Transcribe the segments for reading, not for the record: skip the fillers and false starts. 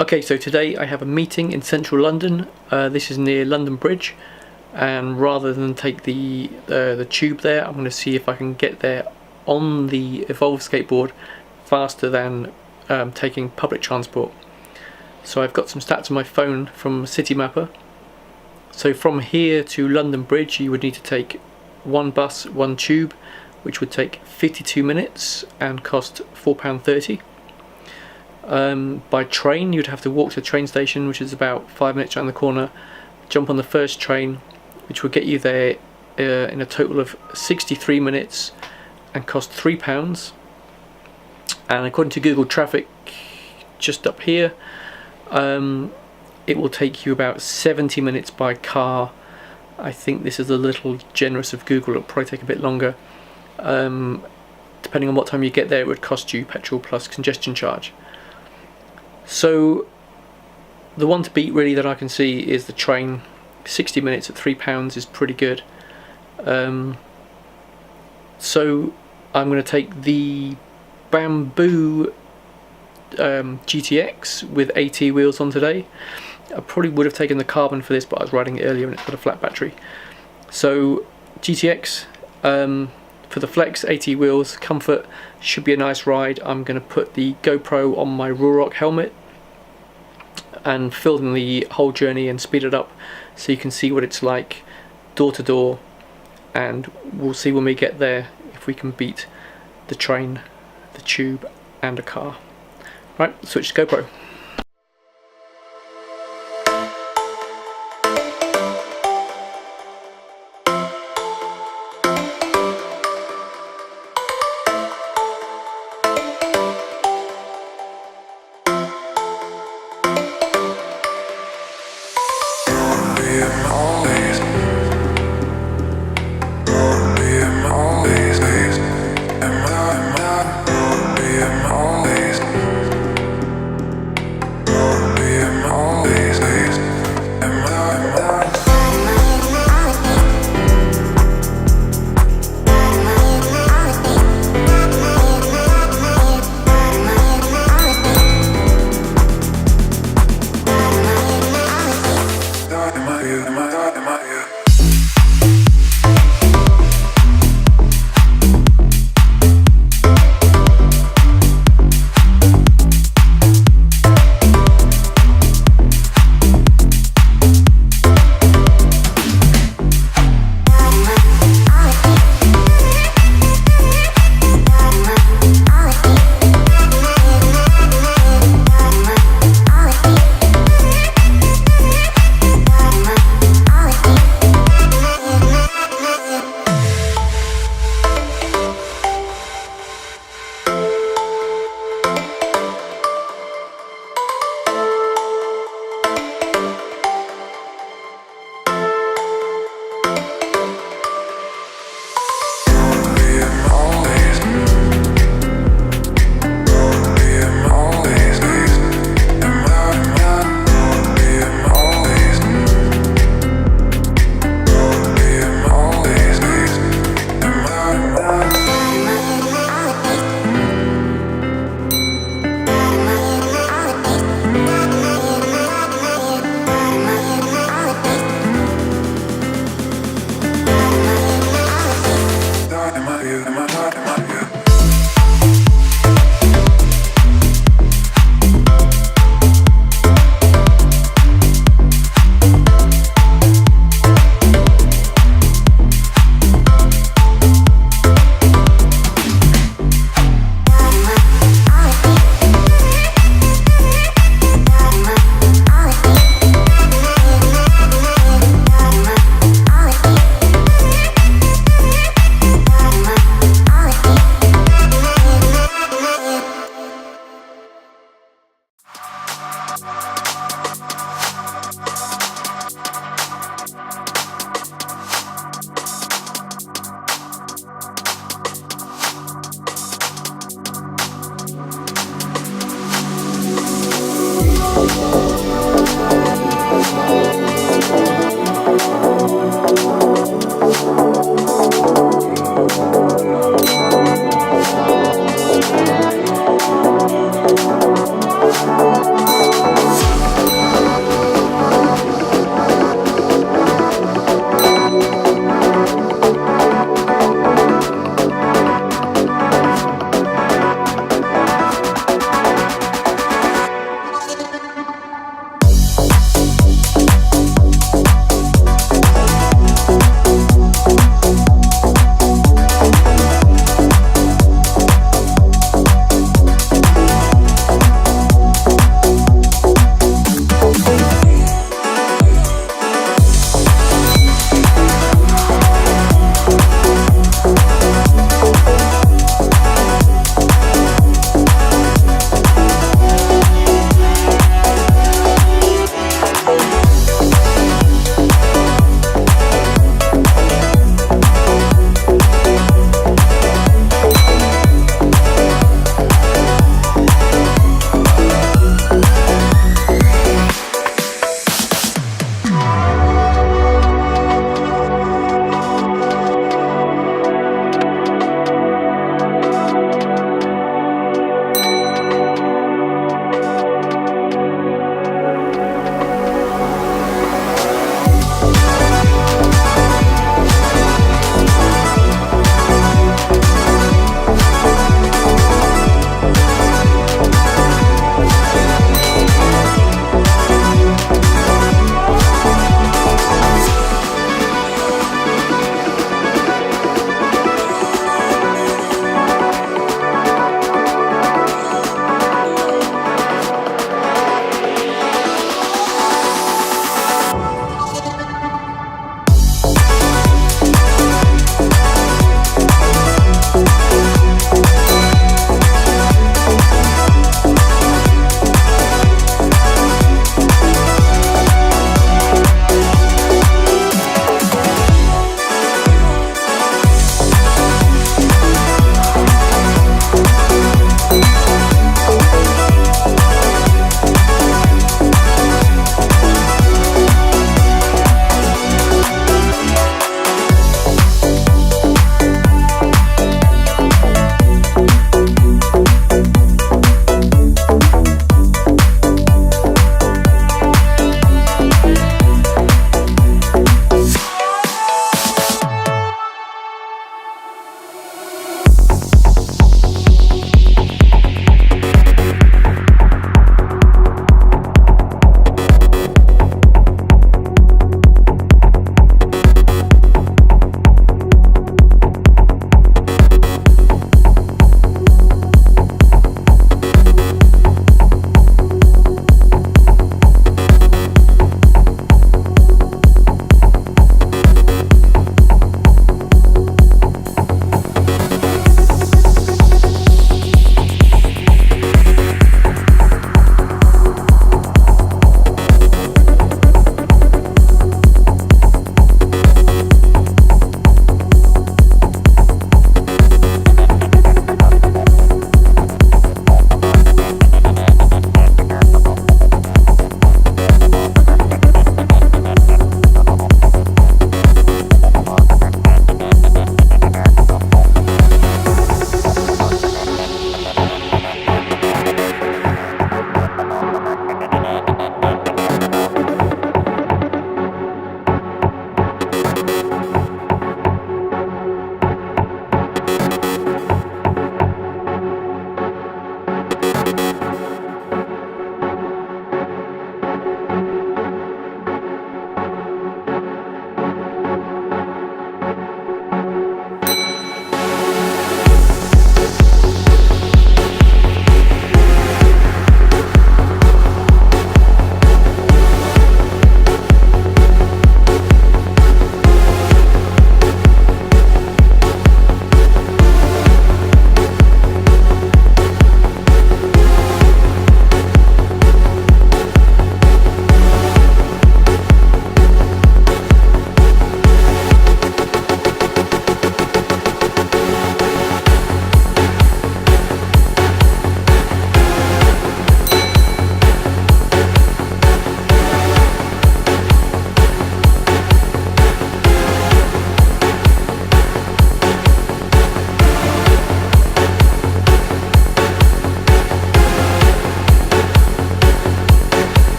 Okay, so today I have a meeting in central London. This is near London Bridge, and rather than take the tube there, I'm going to see if I can get there on the Evolve skateboard faster than taking public transport. So I've got some stats on my phone from City Mapper. So from here to London Bridge you would need to take one bus, one tube, which would take 52 minutes and cost £4.30. By train you'd have to walk to the train station, which is about 5 minutes around the corner, jump on the first train, which will get you there in a total of 63 minutes and cost £3. And according to Google Traffic, just up here, it will take you about 70 minutes by car. I think this is a little generous of Google, it'll probably take a bit longer. Depending on what time you get there, it would cost you petrol plus congestion charge. So the one to beat really that I can see is the train. 60 minutes at £3 is pretty good. So I'm going to take the Bamboo GTX with AT wheels on today. I probably would have taken the carbon for this, but I was riding it earlier and it's got a flat battery. So GTX for the flex, AT wheels, comfort, should be a nice ride. I'm going to put the GoPro on my Rock helmet and film the whole journey and speed it up so you can see what it's like door to door, and we'll see when we get there if we can beat the train, the tube and a car. Right, switch to GoPro.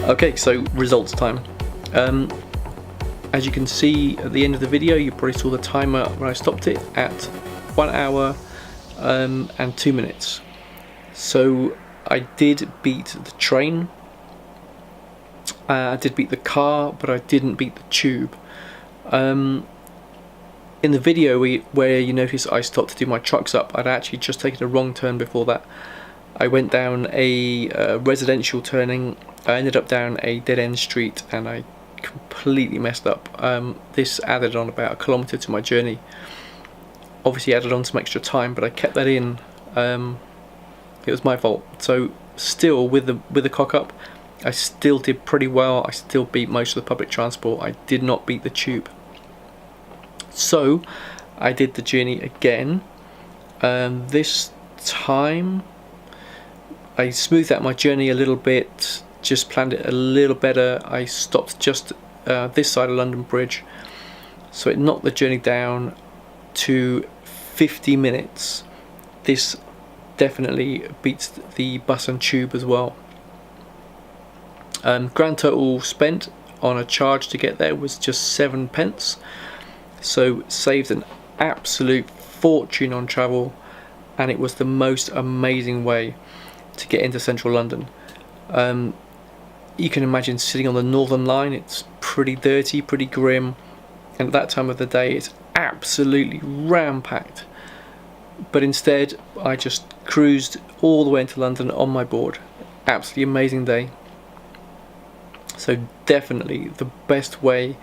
Okay, so results time. As you can see at the end of the video, you probably saw the timer when I stopped it at 1 hour and 2 minutes. So I did beat the train, I did beat the car, but I didn't beat the tube. In the video where you notice I stopped to do my trucks up, I'd actually just taken a wrong turn before that. I went down a residential turning, I ended up down a dead-end street, and I completely messed up. This added on about 1 kilometre to my journey. Obviously added on some extra time, but I kept that in. It was my fault. So still, with the cock up, I still did pretty well. I still beat most of the public transport. I did not beat the tube. So I did the journey again. This time I smoothed out my journey a little bit, just planned it a little better. I stopped just this side of London Bridge, so it knocked the journey down to 50 minutes. This definitely beats the bus and tube as well. Grand total spent on a charge to get there was just 7p, so saved an absolute fortune on travel, and it was the most amazing way to get into central London. You can imagine sitting on the Northern Line. It's pretty dirty, pretty grim, and at that time of the day it's absolutely ram-packed. But instead I just cruised all the way into London on my board. Absolutely amazing day. So definitely the best way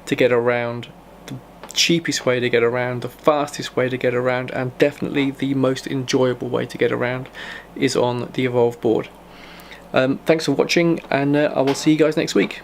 to get around, the cheapest way to get around, the fastest way to get around, and definitely the most enjoyable way to get around is on the Evolve board. Thanks for watching, and I will see you guys next week.